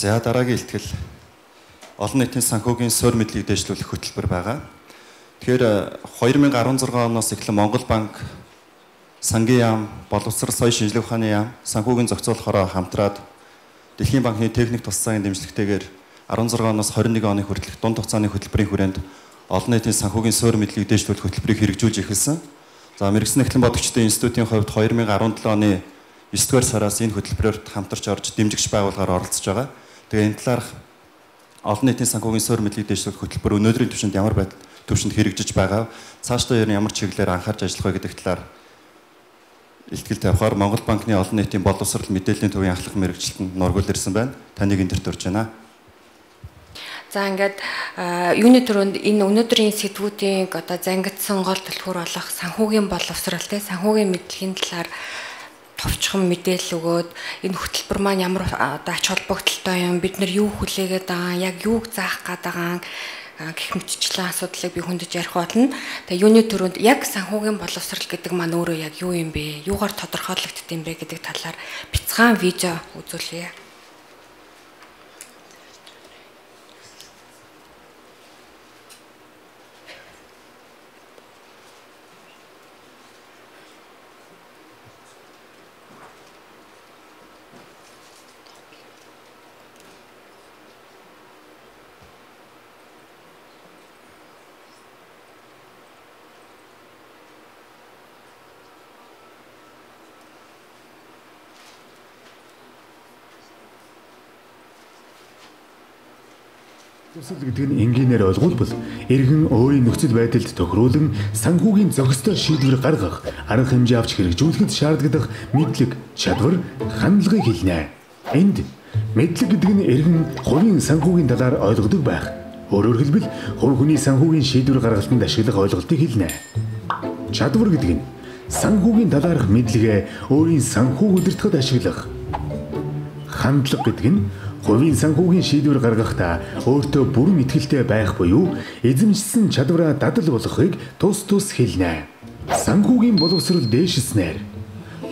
За дараагийн илтгэл олон нийтийн санхүүгийн суурь мэдлийг дэвшлүүлэх хөтөлбөр байгаа. Тэгэхээр 2016 оноос эхлэн Монгол банк, сангийн яам, боловсрол соёлын шинжилгээ ухааны яам, санхүүгийн зохицуулахаараа хамтраад Дэлхийн банкны техник тусцаагийн дэмжлэгтэйгээр 16 оноос 21 оны хүртэлх дунд хугацааны хөтөлбөрийн хүрээнд олон нийтийн санхүүгийн суурь мэдлийг дэвшлүүлэх хөтөлбөрийг хэрэгжүүлж эхэлсэн. За мэргэжсэн эхлэн бодогчдын институтийн хувьд 2017 оны 9-р сараас энэ хөтөлбөрөөр хамтарч орж дэмжигч байгууллагаар оролцож байгаа. Тэгээ энэ талаарх олон нийтийн санхүүгийн суурь мэдлийг дэвшлүүлэх хөтөлбөр өнөөдрийн түвшинд ямар байдал төвшөнд хэрэгжиж байгаа, цаашдаа ер нь ямар чиглэлээр анхаарч ажиллах вэ гэдэг талаар илтгэл тавихаар Монгол банкны олон нийтийн боловсрол мэдээллийн төвийн ахлах мэргэжилтэнд нургуул ирсэн байна. Таныг эндэрт урьж байна. За ингээд юуны төрөнд энэ өнөөдрийн сэдвүүдийн одоо зангидсан гол түлхүүр болох санхүүгийн боловсрол те санхүүгийн мэдлэгийн талаар товчхон мэдээлэл өгөөд энэ хөтөлбөр маань ямар одоо ач холбогдолтой юм, бид нар юу хүлээгээд байгаа, яг юуг заах гээд байгаа гэх мэтчлэн асуудлыг би хөндөж ярих болно. Тэгээ юуны төрөнд яг санхүүгийн боловсрол гэдэг маань өөрөө яг юу юм бэ? Юугаар тодорхойлогдд юм бэ гэдэг талаар бяцхан видео үзүүлье. Төсөл гэдэг нь энгийнээр ойлгуулбал иргэн өөрийн нөхцөл байдалд тохируулан санхүүгийн зохистой шийдвэр гаргах, арга хэмжээ авч хэрэгжүүлэхэд шаардлагатай мэдлэг, чадвар, хандлагыг хэлнэ. Энд мэдлэг гэдэг нь иргэн хувийн санхүүгийн талаар ойлгодог байх. Өөрөөр хэлбэл хувь хүний санхүүгийн шийдвэр гаргалтанд ашиглах ойлголтыг хэлнэ. Чадвар гэдэг нь санхүүгийн талаарх мэдлэгээ өөрийн санхүү удирдахад ашиглах. Хандлага гэдэг нь хувийн санхүүгийн шийдвэр гаргахдаа өөртөө бүрэн итгэлтэй байх буюу эзэмшсэн чадвараа дадал болгохыг тус тус хэлнэ. Санхүүгийн боловсрол дээшилснээр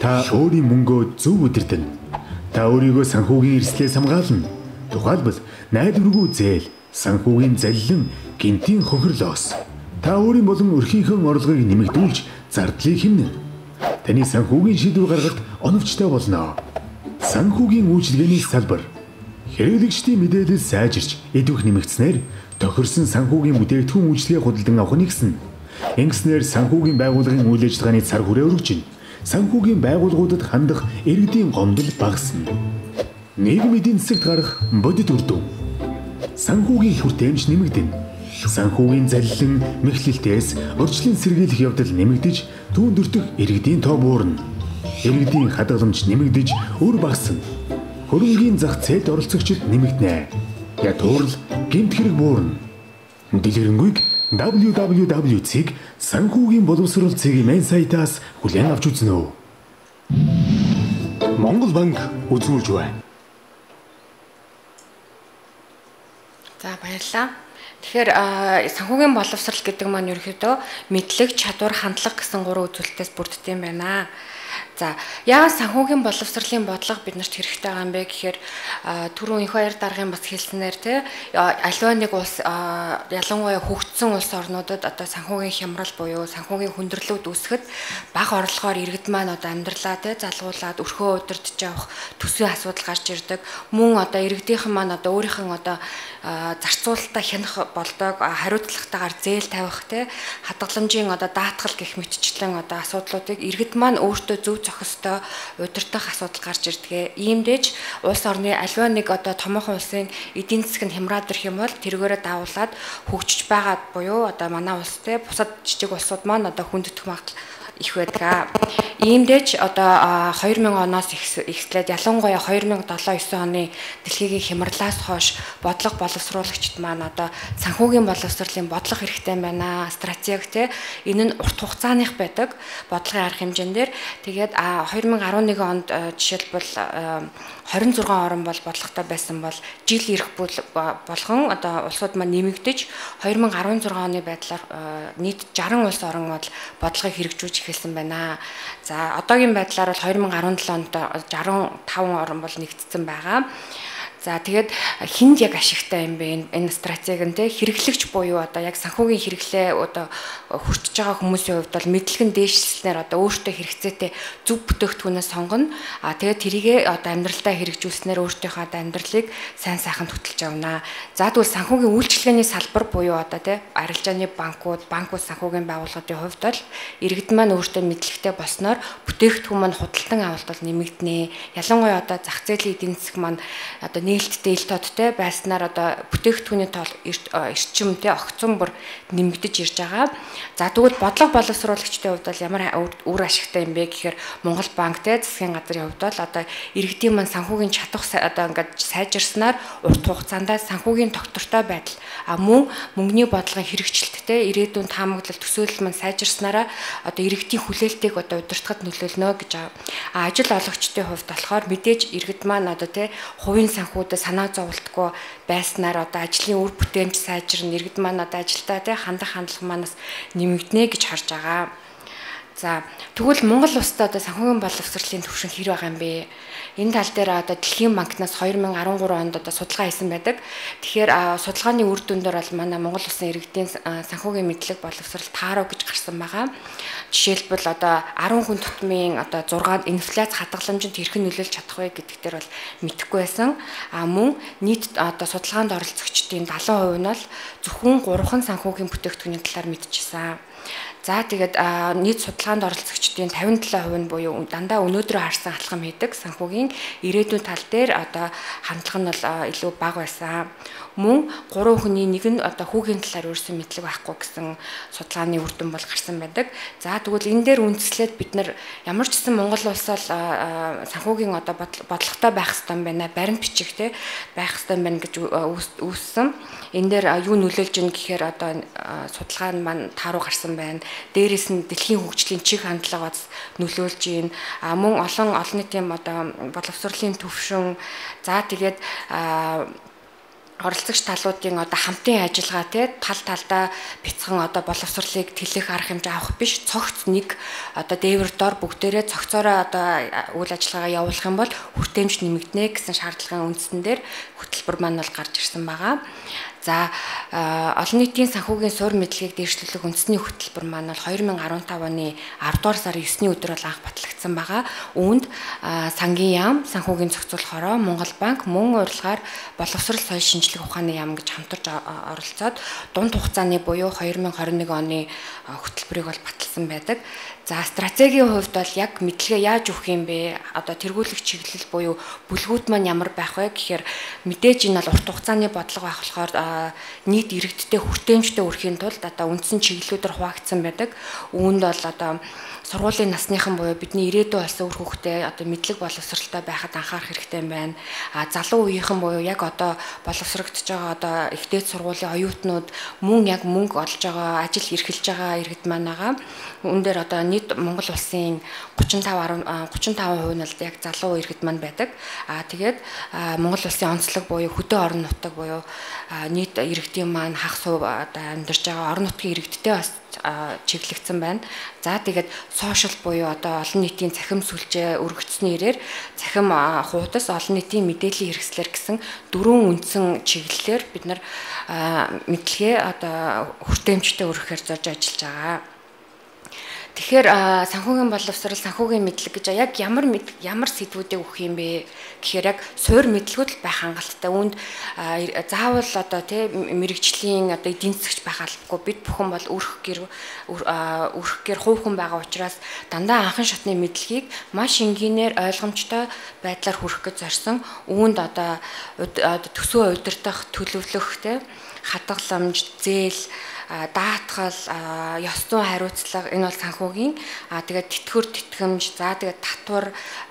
та өөрийн мөнгөө зөв удирдана. Та өөрийгөө санхүүгийн эрслээс хамгаална. Тухайлбал найдваргүй зээл, санхүүгийн залилан, гинтийн хохирлоос. Та өөрийн болон өрхийнхөө орлогыг нэмэгдүүлж зардлыг хэмнэн. Таны санхүүгийн шийдвэр гаргалт оновчтой болно. Санхүүгийн үйлчилгээний салбар хэрэглэгчдийн мэдээлэл сайжирч идэвх нэмэгдснээр тохирсон санхүүгийн бүтээгдэхүүн үйлчлэгээ худалдан авах нь ихсэн. Ингэснээр санхүүгийн байгууллагын үйл ажиллагааны цар хүрээ өргөжин. Санхүүгийн байгууллагуудад хандах иргэдийн гомдол багасна. Нийгмийн эдийн засагт гарах бодит үр дүн. Санхүүгийн хүртээмж нэмэгдэнэ. Санхүүгийн залилан мэхлэлтээс урьдчилан сэргийлэх явдал нэмэгдэж, түүнд өртөх иргэдийн тоо буурна. Иргэдийн хадгаламж нэмэгдэж, үр багасна. Хөрөнгийн зах зээлд оролцогчид нэмэгдэнэ. Ятуурл гэмт хэрэг буурна. Дэлгэрэнгүй www.цэг санхүүгийн боловсрол цэгийн мэн сайтаас хүлээн авч үзнэ үү. Монгол банк үзүүлж байна. За баярлалаа. Тэгэхээр санхүүгийн боловсрол гэдэг маань ерөөхдөө мэдлэг, чадвар, хандлага гэсэн гурван үзүүлэлтээс бүрддэг юм байна. За яагаад санхүүгийн боловсролын бодлого биднэрт хэрэгтэй байгаа юм бэ гэхээр түрүүн их баяр даргын бас хэлснээр тий аливаа нэг улс ялангуяа хөгжсөн улс орнуудад одоо санхүүгийн хямрал буюу санхүүгийн хүндрэлүүд үүсгэхэд бага орлогоор иргэд маань одоо амьдралаа тий залгуулад өрхөө удирдах явах төсвийн асуудал гарч ирдэг. Мөн одоо иргэдийнхэн маань одоо өөрийнх нь одоо зарцуулалтаа хянах болдог, хариуцлагатайгаар зээл тавих тий хадгаламжийн одоо даатгал гэх мэтчлэн одоо асуудлуудыг иргэд маань өөртөө зөв зохистой удирдах асуудал гарч ирдэг. Иймдээж улс орны аливаа нэг одоо томоохон улсын эдийн засаг нь хямраад ирэх юм бол тэргээрээ давуулаад хөгжиж байгаа буюу одоо манай улс те бусад жижиг улсууд маань одоо хүндэтэх магадлал их байдаг. Иймдээж одоо 2000 оноос эхлээд ялангуяа 2007-9 оны дэлхийн хямралаас хойш бодлого боловсруулагчид маань одоо санхүүгийн боловсролын бодлого хэрэгтэй байна. Стратеги те энэ нь урт хугацааных байдаг бодлогын арга хэмжээндээр тэгээд 2011 онд жишээлбэл 26 орн бол бодлоготой байсан бол жил ирэх болгон одоо улсууд маань нэмэгдэж 2016 оны байдлаар нийт 60 улс орн бол бодлогыг хэрэгжүүлж эхэлсэн байна. За одоогийн байдлаар бол 2017 онд 65 орн бол нэгдсэн байгаа. За тэгээд хинд яг ашигтай юм бэ энэ стратеги нь те хэрэглэгч буюу одоо яг санхүүгийн хэрэглээ одоо хүртэж байгаа хүмүүсийн хувьд бол мэдлэг нь дээшлснээр одоо өөртөө хэрэгцээтэй зөв бүтээгдэхүүнээ сонгоно. Тэгээд тэрийгээ одоо амьдралдаа хэрэгжүүлснээр өөртөөхөө амьдралыг сайн сайхан хөтөлж явна. За тэгвэл санхүүгийн үйлчилгээний салбар буюу одоо те арилжааны банкуд санхүүгийн байгууллагын хувьд бол иргэд маань өөртөө мэдлэгтэй болсноор бүтээгдэхүүн маань худалдан авалт бол нэмэгдэнэ. Ялангуяа одоо зах зээлийн эдийн засаг маань одоо нээлттэй ил тодтой байснаар одоо бүтээгдэхүүний тоол эрчимтэй огцон бүр нэмэгдэж ирж байгаа. За тэгвэл бодлого боловсруулагчдын хувьд бол ямар үр ашигтай юм бэ гэхээр Монгол банк те засгийн газрын хувьд бол одоо иргэдийн маань санхүүгийн чадах одоо ингээд сайжирснаар урт хугацаанд санхүүгийн тогтвортой байдал мөн мөнгөний бодлогын хэрэгжилттэй ирээдүйн таамаглал төсөөлөл маань сайжирснараа одоо иргэдийн хүлээлтийг одоо удирдахад нөлөөлнө гэж байгаа. Ажил олгогчдын хувьд болохоор мэдээж иргэд маань одоо те хувийн санхүүдэд санаа зовлтгүй байснаар одоо ажлын үр бүтээмж сайжирна, иргэд маань одоо ажилдаа те хандах хандлага манаас нэмэгдэнэ гэж харж байгаа. За тэгвэл Монгол улсад одоо санхүүгийн боловсролын түвшин хэр байгаа юм бэ? Энэ тал дээр одоо Дэлхийн банкнаас 2013 онд одоо судалгаа хийсэн байдаг. Тэгэхээр судалгааны үр дүндээр бол манай Монгол улсын иргэдийн санхүүгийн мэдлэг боловсрол тааруу гэж гарсан байгаа. Жишээлбэл одоо 10 хүн тутмын одоо 6 инфляц хадгаламжинд хэрхэн нөлөөлж чадах вэ гэдэг дээр бол мэдэхгүй байсан. Мөн нийт одоо судалгаанд оролцогчдын 70% нь бол зөвхөн 3хан санхүүгийн бүтээгдэхүүний талаар мэдчихсэн. За тэгээд нийт судалгаанд оролцогчдын 57% нь буюу дандаа өнөөдрөө харсан алхам хийдэг санхүүгийн ирээдүйн тал дээр одоо хандлага нь бол илүү бага байсан. Мөн 3 хүний нэг нь одоо хүүгийн талаар өөрсөн мэдлэг байхгүй гэсэн судалгааны үр дүн бол гарсан байдаг. За тэгвэл энэ дээр үндэслээд бид нар ямар ч гэсэн Монгол улс бол санхүүгийн одоо бодлоготой байх хэрэгтэй юм байна. Баримт бичигтэй байх хэрэгтэй юм байна гэж үүссэн. Энэ дээр юу нөлөөлж ийн гэхээр одоо судалгаа нь маань тааруу гарсан байна. Дээрээс нь дэлхийн хөгжлийн чиг хандлагаас нөлөөлж ийн мөн олон нийтийн одоо боловсролын түвшин за тэгээд оролцогч талуудын одоо хамтын ажиллагаа тал талдаа бяцхан одоо боловсролыг тэлэх арга хэмжээ авах биш цогц нэг одоо дээвэр дор бүгдээрээ цогцоороо одоо үйл ажиллагаагаа явуулах юм бол хүртээмж нэмэгдэнэ гэсэн шаардлагын үндсэн дээр хөтөлбөр маань бол гарч ирсэн байгаа. За олон нийтийн санхүүгийн суурь мэдлэгийг дээшлүүлэх үндэсний хөтөлбөр маань бол 2015 оны 10 дугаар сарын 9-ний өдөр бол анх батлагдсан байгаа. Үүнд сангийн яам, санхүүгийн зохицуулах хороо, Монгол банк мөн урилгаар боловсрол соёл шинжилгээ ухааны яам гэж хамтарч оролцоод дунд хугацааны буюу 2021 оны хөтөлбөрийг бол баталсан байдаг. За стратегийн хувьд бол яг мэдлэгээ яаж өгөх юм бэ? Одоо тэргүүлэх чиглэл буюу бүлгүүд маань ямар байх вэ гэхээр мэдээж энэ бол урт хугацааны бодлого байх болохоор нийт иргэдтэй хүртээмжтэй өрхийн тулд одоо үндсэн чиглэлүүдээр хуваагдсан байдаг. Үүнд бол одоо сургуулийн насныхан буюу бидний ирээдүйн болсон үр хүүхдээ одоо мэдлэг боловсралтай байхад анхаарах хэрэгтэй юм байна. Залуу үеийнхэн буюу яг одоо боловсрогдож байгаа одоо ихтэй сургуулийн оюутнууд мөн яг мөнгө олж байгаа, ажил эрхэлж байгаа иргэд маань байгаа. Үүн дээр одоо нийт Монгол улсын 35% нь л яг залуу иргэд маань байдаг. Тэгээд Монгол улсын онцлог буюу хөдөө орон нутаг буюу нийт иргэдийн маань хагас хувь одоо амьдарч байгаа орон нутгийн иргэдтэй бас чиглэгдсэн байна. За тэгээд сошиал буюу одоо олон нийтийн цахим сүлжээ өргөгдсөний ирээр цахим хуудас олон нийтийн мэдээллийн хэрэгслэр гэсэн 4 үндсэн чиглэлээр бид нар мэдлэгээ одоо хүртээмжтэй өргөхөөр зорж ажиллаж байгаа. Тэгэхээр санхүүгийн боловсрол, санхүүгийн мэдлэг гэж яг ямар сэдвүүдийг өгөх юм бэ гэхээр яг суур мэдлгүүд байх хангалттай. Үүнд заавал одоо мэрэгжлийн одоо эдийн засагч байх албагүй бид бүхэн бол өрх гэр хувь хүн байгаа учраас дандаа анхан шатны мэдлэгийг маш энгийнээр ойлгомжтой байдлаар хүргэх гэж зорьсон. Үүнд одоо төсөө удирдах, төлөвлөх хадгаламж, зээл даатгал, ёс зүйн хариуцлага энэ бол санхүүгийн тэгээд тэтгэвэр тэтгэмж, за тэгээд татвар,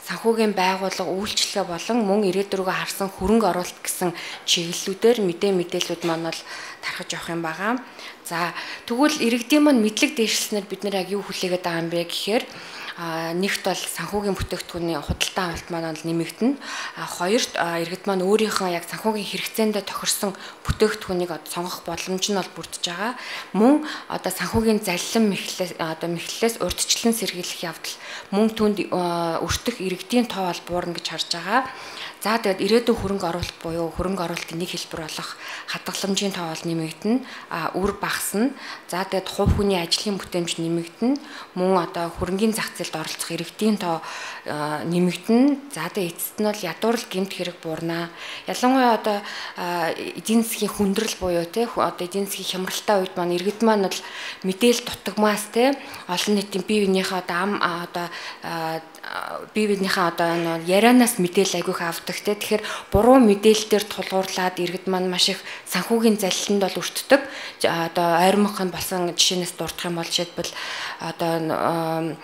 санхүүгийн байгууллага, үйлчлэгээ болон мөн ирээдүргөө харсан хөрөнгө оруулалт гэсэн чиглэлүүдээр мэдээллүүд маань бол тархаж явах юм байгаа. За тэгвэл иргэдийн маань мэдлэг дээшлснээр бид нар яг юу хүлээгээд байгаа юм бэ гэхээр нэгт бол санхүүгийн бүтээгдэхүүний худалдан авалт маань бол нэмэгдэнэ. Хоёрт иргэд маань өөрийнхөө яг санхүүгийн хэрэгцээндээ тохирсон бүтээгдэхүүнийг сонгох боломж нь бол бүрдэж байгаа. Мөн одоо санхүүгийн заллин мэхлээс урьдчилан сэргийлэх явдал мөн түнд өртөх иргэдийн тоо бол буурна гэж харж байгаа. За тэгээд ирээдүйн хөрөнгө оруулалт буюу хөрөнгө оруулалтын нэг хэлбэр болох хадгаламжийн тоо бол нэмэгдэнэ, үр багасна. За тэгээд хувь хүний ажлын бүтээмж нэмэгдэнэ, мөн одоо хөрөнгийн зах зээлд оролцох иргэдийн тоо нэмэгдэнэ. За тэгээд эцэст нь бол ядуурл гэмт хэрэг буурнаа. Ялангуяа одоо эдийн засгийн хүндрэл буюу те одоо эдийн засгийн хямралтай үед маань иргэд маань бол мэдээлэл дутагмаас те олон нийтийн бие биенийхээ одоо бие биенийхээ одоо ярианаас мэдээлэл айгүйх авдаг те. Тэгэхээр буруу мэдээлэл дээр тулгуурлаад иргэд маань маш их санхүүгийн залиланд бол өртдөг. Одоо ойрмонхон болсон жишээнээс дурдах юм бол жишээлбэл одоо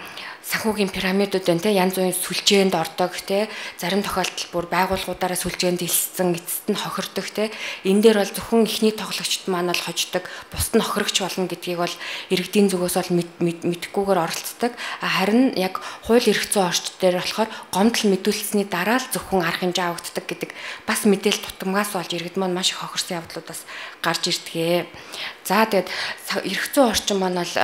санхүүгийн пирамидууд байна те, янз бүрийн сүлжээнд ордог те, зарим тохиолдолд бүр байгууллагуудаараа сүлжээнд илссэн, эцэст нь хохирдог те. Энэ дээр бол зөвхөн ихний тоглогчд маань л хождог, бусд нь хохирогч болно гэдгийг бол иргэдийн зүгээс бол мэдхгүйгээр оролцдог. Харин яг хууль эрх зүйн орчид дээр болохоор гомдол мэдүүлсэний дараа л зөвхөн арга хэмжээ авагддаг гэдэг бас мэдээлэл тутамгаас болж иргэд маань маш их хохирсон явдлуудаас гарч ирдгээ. За тэгээд эрх зүйн орчин маань бол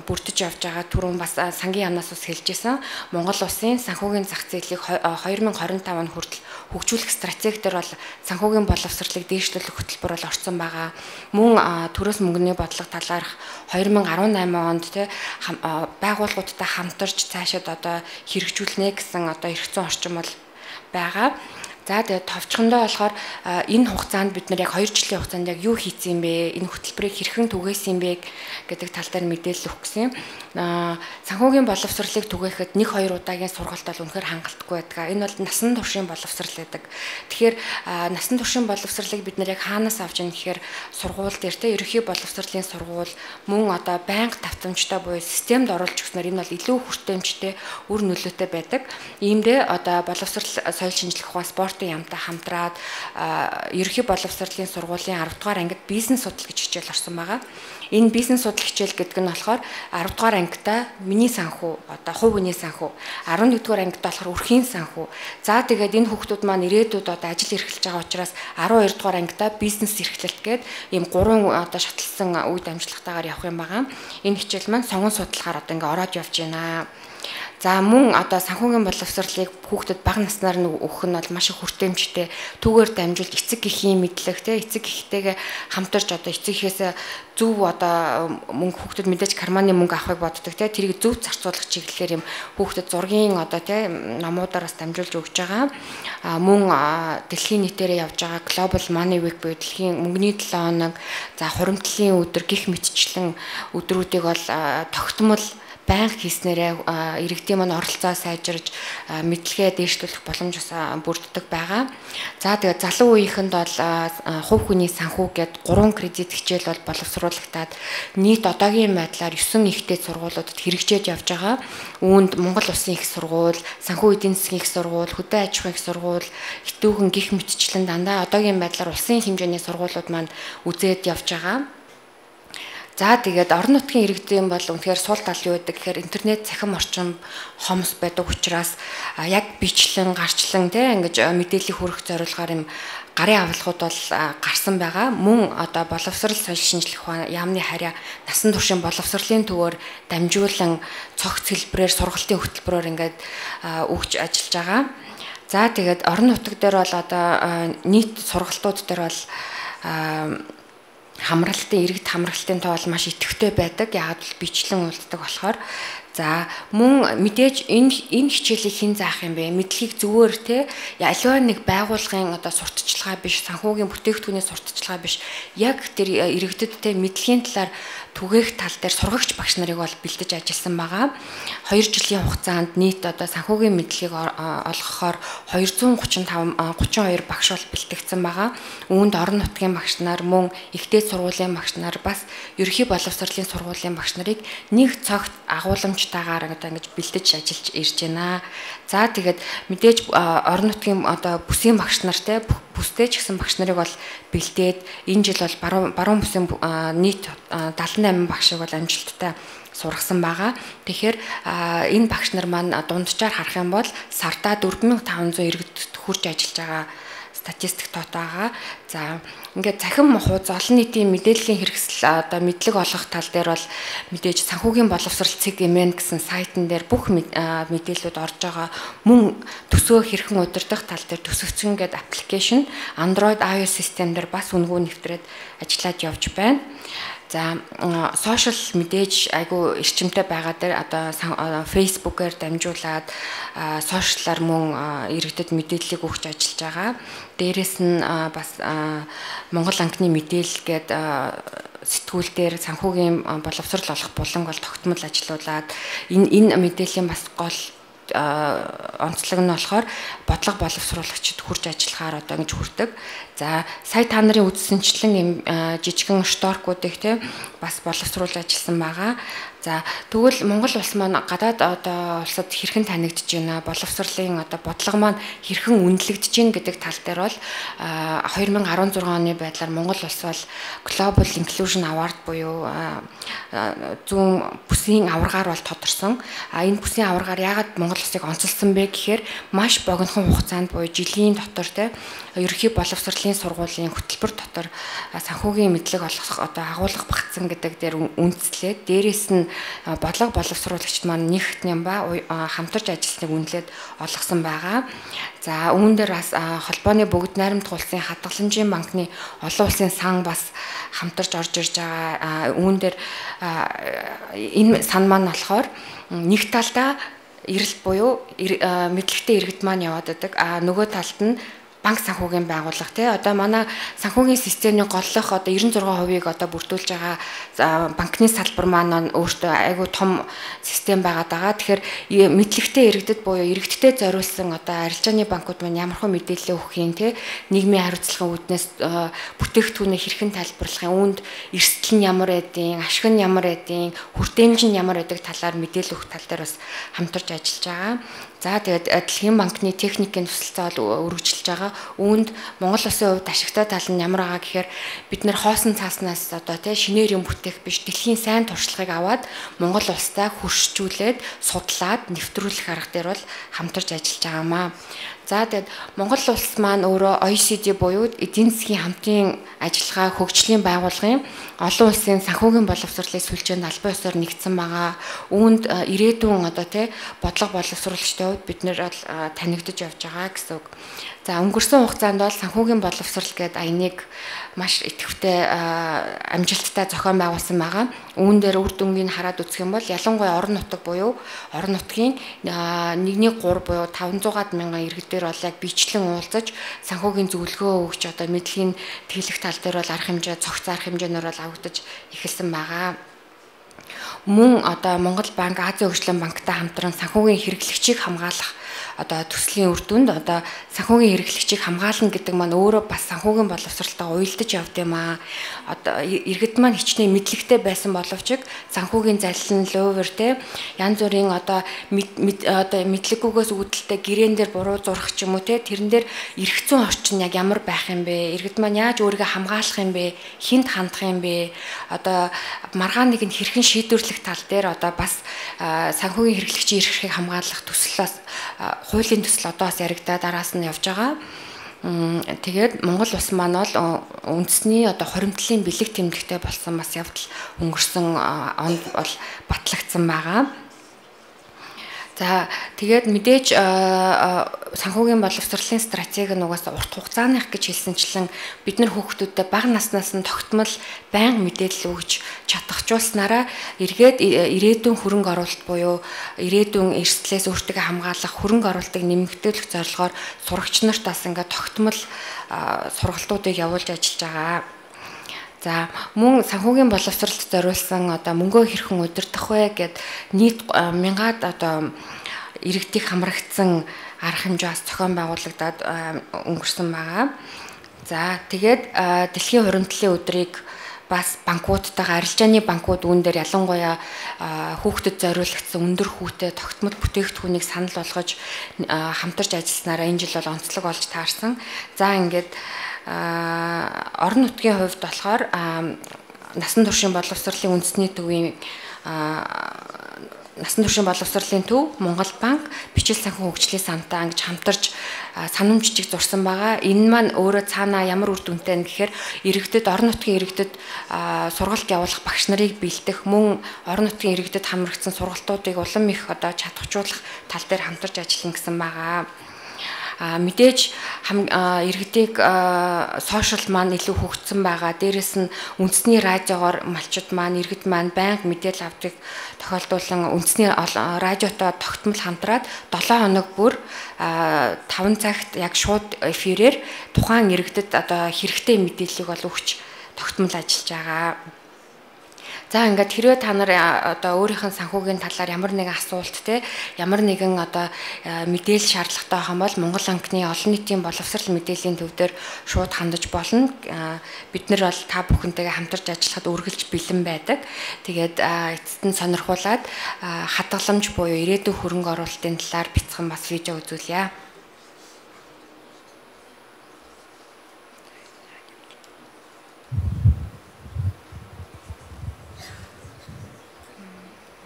бүрдэж явж байгаа. Түрүүн бас сангийн яамнаас бас хэлжсэн. Монгол улсын санхүүгийн зах зээлийг 2025 он хүртэл хөгжүүлэх стратеги дээр бол санхүүгийн боловсролыг дээшлүүлэх хөтөлбөр бол орсон байгаа. Мөн төрөөс мөнгөний бодлого талаарх 2018 онд те байгууллагуудтай хамтарч цаашаад одоо хэрэгжүүлнэ гэсэн одоо эрх зүйн орчин бол байгаа. За тэгээд товчхондоо болохоор энэ хугацаанд бид нар яг 2 жилийн хугацаанд яг юу хийсэн юм бэ? Энэ хөтөлбөрийг хэрхэн түгээсэн юм бэ гэдэг тал дээр мэдээлэл өгөх гэсэн юм. Санхүүгийн боловсролыг түгээхэд 1-2 удаагийн сургалт бол үнэхээр хангалттай байдаг. Энэ бол насан туршийн боловсрол гэдэг. Тэгэхээр насан туршийн боловсролыг бид нар яг хаанаас авч ийн гэхээр сургууль дээр те ерөнхий боловсролын сургууль мөн одоо байнга давтамжтай буюу системд оруулж өгснээр энэ бол илүү хүртээмжтэй үр нөлөөтэй байдаг. Иймдээ одоо боловсрол соёл шинжлэх ухаан спорт яамтай хамтраад ерөнхий боловсролын сургуулийн 10 дугаар ангид бизнес судлал гэж хичээл орсон байгаа. Энэ бизнес судлал хичээл гэдэг нь болохоор 10 дугаар ангита миний санхүү, одоо хувь хүний санхүү, 11 дугаар ангита болохоор өрхийн санхүү. За тэгээд энэ хүүхдүүд маань ирээдүйд одоо ажил эрхэлж байгаа учраас 12 дугаар ангита бизнес эрхлэлт гээд ийм 3 одоо шатлсан үе дамжлагтайгаар явах юм байгаа. Энэ хичээл маань сонгон судлахаар одоо ингээ ороод явж байна. За мөн одоо санхүүгийн боловсролыг хүүхдэд бага наснаар нь өгөх нь бол маш их хүртээмжтэй. Түүгээр дамжуулж эцэг эхийн мэдлэг те эцэг эхтэйгээ хамтарч одоо эцэг эхээс зөв одоо мөнгө хүүхдэд мэдээж карманы мөнгө авахыг боддог те тэрийг зөв зарцуулах чиглэлээр юм хүүхдэд зургийн одоо те номуудаараас дамжуулж өгч байгаа. Мөн дэлхийн нийтээрээ явж байгаа Global Money Week буюу дэлхийн мөнгөний 7 хоног за хуримтлалын өдөр гих мэтчлэн өдрүүдийг бол тогтмол банк хийснээрээ иргэдийн маань оролцоо сайжирж мэдлэгээ дээшлүүлэх боломж бүрддэг байгаа. За тэгээд залуу үеийнхэнд бол хувь хүний санхүү гээд 3 кредит хичээл бол боловсруулагтаад нийт одоогийн байдлаар 9 ихтэй сургуулиудад хэрэгжиж явж байгаа. Үүнд Монгол Улсын их сургууль, санхүү эдийн засгийн их сургууль, хөдөө аж ахуйн их сургууль, хитүүхэн гих мэтчлэн дандаа одоогийн байдлаар улсын хэмжээний сургуулиуд маань үзээд явж байгаа. За тэгээд орон нутгийн иргэдийн бол үнэхээр сул тал юу байдаг гэхээр интернет цахим орчин хомс байдаг учраас яг бичлэн гарчлан те ингэж мэдээлэл хүргэх зорилгоор юм гарын авалгууд бол гарсан байгаа. Мөн одоо боловсрол соёл шинжлэх ухааны яамны харьяа насан туршийн боловсролын төвөөр дамжуулан цогц хэлбэрээр сургалтын хөтөлбөрөөр ингээд өгч ажиллаж байгаа. За тэгээд орон нутаг дээр бол одоо нийт сургалтууд дээр бол хамралтын иргэд хамралтын тоо маш идэвхтэй байдаг. Яагаад бол бичлэн үлддэг болохоор. За мөн мэдээж энэ хичээлийг хэн заах юм бэ? Мэдлэгийг зүгээр те аливаа нэг байгууллагын одоо сурталчилгаа биш, санхүүгийн бүтээгдэхүүний сурталчилгаа биш. Яг тэр иргэдэд те мэдлэгийн талаар түгээх тал дээр сургагч багш нарыг бол бэлдэж ажилласан байгаа. 2 жилийн хугацаанд нийт одоо санхүүгийн мэдлэгийг олгохоор 232 багш бол бэлтгэгдсэн байгаа. Үүнд орон нутгийн багш нар мөн ихтэй сургуулийн багш нар бас ерөнхий боловсролын сургуулийн багш нарыг нэг цагт агуулмжтайгаар одоо ингэж бэлдэж ажиллаж ирж байна. За тэгээд мэдээж орон нутгийн одоо бүсийн багш нар те бүстэй ч гэсэн багш нарыг бол бэлдээд энэ жил бол баруун бүсийн нийт 78 багшиг бол амжилттай сургасан байгаа. Тэгэхээр энэ багш нар маань дунджаар харах юм бол сартаа 4500 иргэд хурж ажиллаж байгаа статистик тоо байгаа. За ингээд цахим хуудас олон нийтийн мэдээллийн хэрэгсэл одоо мэдлэг олгох тал дээр бол мэдээж санхүүгийн боловсрол CGMN гэсэн сайтн дээр бүх мэдээлэлүүд орж байгаа. Мөн төсөө хэрхэн удирдах тал дээр төсөвцөн гэдэг аппликейшн Android iOS систем дээр бас үнгүү нэвтрээд ажиллаад явж байна. За сошиал мэдээж айгу эрчимтэй байгаа дээр одоо Facebook-ээр дамжуулаад сошиалар мөн иргэдэд мэдээллийг өгч ажиллаж байгаа. Дээрээс нь бас Монгол анхны мэдээлэл гээд сэтгүүл дээр санхүүгийн боловсрол олох буланг бол тогтмол ажилуулад энэ мэдээллийн бас гол онцлог нь болохоор бодлого боловсруулагчид хурж ажиллахаар одоо ингэж хүрдэг. За сая та нарын үзсэнчлэн юм жижигэн шторкуудыг те бас боловсруулж ажилласан байгаа. За тэгвэл Монгол улс маань гадаад одоо улсад хэрхэн танигдж байна, боловсролын одоо бодлого маань хэрхэн үнэлэгдэж байна гэдэг тал дээр бол 2016 оны байдлаар Монгол улс бол Global Inclusion Award буюу зүүн бүсийн аваргаар бол тодорсон. Энэ бүсийн аваргаар яагаад Монгол улсыг онцолсон бэ гэхээр маш богинохон хугацаанд буюу жилийн дотор те ерөнхий боловсролын сургуулийн хөтөлбөр дотор санхүүгийн мэдлэг олгох одоо агуулга багтсан гэдэг дээр үндэслээд дээрээс нь бодлого боловсруулагчид маань нэгт нямба хамтарч ажилласныг үнэлээд олгосон байгаа. За үүн дээр бас холбооны бүгд найрамдах улсын хадгаламжийн банкны олон улсын сан бас хамтарч орж ирж байгаа. Үүн дээр энэ сан маань болохоор нэг талдаа эрэлт буюу мэдлэгтэй иргэд маань яваад байдаг. Нөгөө талд нь банк санхүүгийн байгууллага тий одоо манай санхүүгийн системийн голлох одоо 96%-ийг одоо бүрдүүлж байгаа банкны салбар маань өөртөө айгүй том систем байгаад байгаа. Тэгэхээр мэдлэгтэй иргэдэд буюу иргэдтэй зориулсан одоо арилжааны банкуд маань ямархуу мэдээлэл өгөх юм тий нийгмийн хариуцлагын үүднээс бүтээгдэхүүнээ хэрхэн тайлбарлахын үүнд эрсдэл нь ямар байдیں, ашиг нь ямар байдیں, хүртээмж нь ямар байдаг талаар мэдээлэл өгөх тал дээр бас хамтарч ажиллаж байгаа. За тэгээд Дэлхийн банкны техникийн тусалцаа бол өргөжлөж байгаа. Үүнд Монгол улсын хувьд ашигтай тал нь ямар байгаа гэхээр бид нэр хоосон цааснаас одоо тий шинээр юм бүтээх биш дэлхийн сайн туршлагыг аваад Монгол улстай хуршжүүлээд судлаад нэвтрүүлэх арга дээр бол хамтарч ажиллаж байгаамаа. За тэгээд Монгол улс маань өөрөө OECD буюу эдийн засгийн хамтын ажиллагаа хөгжлийн байгууллагын олон улсын санхүүгийн боловсролын сүлжээнд албан ёсоор нэгдсэн байгаа. Үүнд ирээдүйн одоо тий бодлого боловсруулагчтай бид нэр бол танигдж явж байгаа гэсэн үг. За өнгөрсөн хугацаанд бол санхүүгийн боловсрол гэдэг аяныг маш идэвхтэй амжилттай зохион байгуулсан байгаа. Үүн дээр үр дүнгийг хараад үзэх юм бол ялангуяа орон нутаг буюу орон нутгийн 1.3 буюу 500 мянган иргэдээр бол яг бичлэн уулзаж санхүүгийн зөвлөгөө өгч одоо мэдлэгийн тэлэх тал дээр бол арга хэмжээ цогц арга хэмжээнээр бол авагдаж эхэлсэн байгаа. Мөн одоо Монгол банк Азийн хөгжлийн банктай хамтран санхүүгийн хэрэглэгчийг хамгаалах одоо төслийн үр дүнд одоо санхүүгийн хэрэглэгчийг хамгаална гэдэг маань өөрөө бас санхүүгийн боловсролтой уялдаж явд юм аа. Одоо иргэд маань хичнээн мэдлэгтэй байсан боловч санхүүгийн залилан лувер те янз бүрийн одоо мэдлэггүйгээс үүдэлтэй гэрээн дээр буруу зурах ч юм уу те тэрэн дээр эрх зүйн орчин яг ямар байх юм бэ? Иргэд маань яаж өөрийгөө хамгаалах юм бэ? Хинт хандах юм бэ? Одоо маргааныг нь хэрхэн шийдвэрлэх тал дээр одоо бас санхүүгийн хэрэглэгчийн эрхийг хамгаалах төслөөс хуулийн төсөл одоо бас яригдаад араас нь явж байгаа. Тэгээд Монгол улс маань бол үндэсний одоо хоримтлын бэлэг тэмдэгтэй болсон бас явдал өнгөрсөн онд бол батлагдсан байгаа. За тэгээд мэдээж санхүүгийн боловсролын стратеги нь угаасаа урт хугацааных гэж хэлсэнчлэн бид нар хүүхдүүдэд бага наснаас нь тогтмол байнга мэдээлэл өгж чадахжуулснараа эргээд ирээдүйн хөрөнгө оруулалт буюу ирээдүйн эрсдлээс өөртөө хамгаалах хөрөнгө оруулалтыг нэмэгдүүлэх зорилгоор сурагч нарт бас ингээд тогтмол сургалтуудыг явуулж ажиллаж байгаа. За мөн санхүүгийн боловсролд зориулсан одоо мөнгөө хэрхэн удирдах вэ гэд нийт мянгаад одоо иргэдийг хамрагдсан арга хэмжээ бас зохион байгуулагдаад өнгөрсөн байгаа. За тэгээд дэлхийн хуримтлалын өдрийг бас банкудтайгаа арилжааны банкуд үүн дээр ялангуяа хүүхдэд зориулагдсан өндөр хүүтэй тогтмол бүтээгдэхүүнийг санал болгож хамтарч ажилласнараа энэ жил бол онцлог олж таарсан. За ингээд орон нутгийн хувьд болохоор насан туршийн боловсролын үндэсний төвийн насан туршийн боловсролын төв, Монгол банк, бичил санхүү хөгжлийн самтаа ингэж хамтарч санамж жижиг зурсан байгаа. Энэ маань өөрөө цаанаа ямар үр дүнтэй вэ гэхээр иргэдэд, орон нутгийн иргэдэд сургалт явуулах багш нарыг бэлдэх, мөн орон нутгийн иргэдэд хамрагдсан сургалтуудыг улам их одоо чадахжуулах тал дээр хамтарч ажиллана гэсэн байгаа. Мэдээж иргэдийг сошиал маань илүү хөгжсөн байгаа. Дээрээс нь үндэсний радиогоор малчид маань, иргэд маань байнга мэдээлэл авдаг тохиолдуулан үндэсний радиотоо тогтмол хамтраад 7 хоног бүр 5 цагт яг шууд эфирээр тухайн иргэдэд одоо хэрэгтэй мэдээллийг бол өгч тогтмол ажиллаж байгаа. За ингээд хэрвээ та нар одоо өөрийнх нь санхүүгийн талаар ямар нэгэн асуулт ямар нэгэн одоо мэдээлэл шаардлагатай байгаа бол Монгол банкны олон нийтийн боловсрол мэдээллийн төв дээр шууд хандаж болно. Бид нар бол та бүхэнтэйгээ хамтарч ажиллахад үргэлж бэлэн байдаг. Тэгээд эцэст нь сонирхуулаад хадгаламж буюу ирээдүйн хөрөнгө оруулалтын талаар бяцхан бас видео үзүүлье.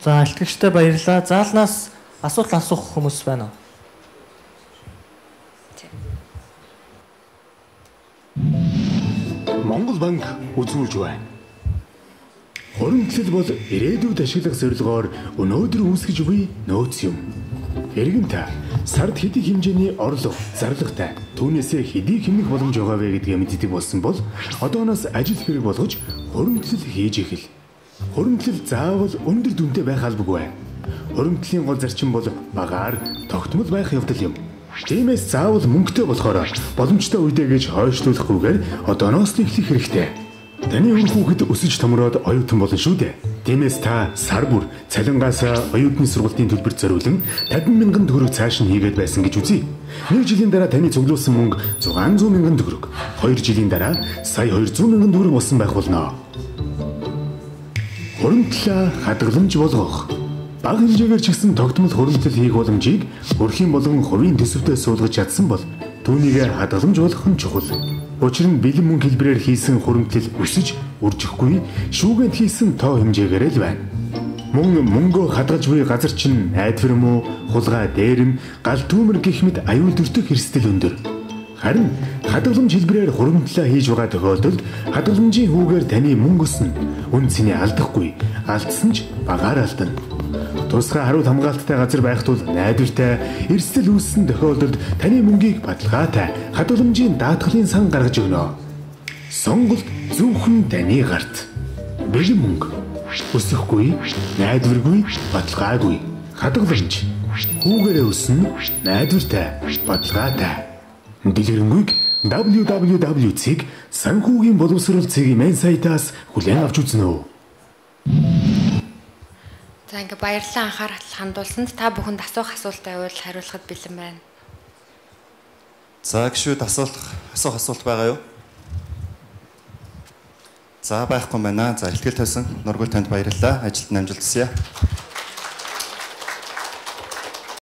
За илтгэгчтэй баярлалаа. Заалнаас асуулт асуух хүмүүс байна уу? Монгол банк үзүүлж байна. Хуримтлал бол ирээдүйд ашиглах зорилгоор өнөөдөр үүсгэж буй нөөц юм. Эргэн та сард хэдий хэмжээний орлого, зарлагтай түүнээсээ хэдий хэмнэх боломж байгаа вэ гэдгээ мэддэг болсон бол одооноос ажил хэрэг болгож хуримтлал хийж эхэл. Хуримтлал заавал өндөр дүнтэй байх албагүй. Хуримтлалын гол зарчим бол багаар тогтмол байх явдал юм. Тиймээс заавал мөнгөтэй болохоор боломжтой үедээ гэж хойшлуулахгүйгээр одооноос нь эхлэх хэрэгтэй. Таны үр хүүхэд өсөж томроод оюутан болно шүү дээ. Тиймээс та сар бүр цалингаас оюутны сургалтын төлбөрт зориулан 50,000 төгрөг цааш нь хийгээд байсан гэж үзье. 1 жилийн дараа таны цуглуулсан мөнгө 600,000 төгрөг, 2 жилийн дараа сая 200,000 төгрөг болсон байх болно. Хуримтлалаа хадгаламж болгох. Бага хэмжээгээр ч гэсэн тогтмол хуримтлал хийх боломжийг өрхийн болгон хувийн төсөвтөө суулгаж чадсан бол түүнийг хадгаламж болгох нь чухал. Учир нь бэлэн мөнгө хэлбэрээр хийсэн хуримтлал өсөж үржихгүй шүүгэнт хийсэн тоо хэмжээгээр л байна. Мөн мөнгөө хадгалж буй газар чинь найдвар муу, хулгай дээрэм, гал түүмэр гэх мэт аюул дүртэх эрсдэл өндөр. Харин хадгаламж хэлбэрээр хуримтлалаа хийж байгаа тохиолдолд хадгаламжийн хүүгээр таны мөнгө өснө. Үн цэний алдахгүй, алдсан ч багаар алдана. Тусгай хариуд хамгаалттай газар байх тул найдвартай эрсдэл үүссэн тохиолдолд таны мөнгийг баталгаатай хадгаламжийн даатгалын сан гаргаж өгнө. Сонголт зөвхөн таны гарт. Бэлэн мөнгө өсөхгүй, найдваргүй, баталгаагүй. Хадгаламж хүүгээрээ өснө, найдвартай, баталгаатай. Дэлгэрэнгүй www.цэг санхүүгийн боловсрол цэгийн мэн сайтаас хүлээн авч үзнэ үү. За ингээ баярлалаа анхаарал хандуулсанд та бүхэнд асуух асуулт байвал хариулахад бэлэн байна. За гişүүд асуух асуулт байгаа юу? За байхгүй байна. За ихтгэл тавьсан Нургул танд баярлалаа. Ажилд амжилт хүсье.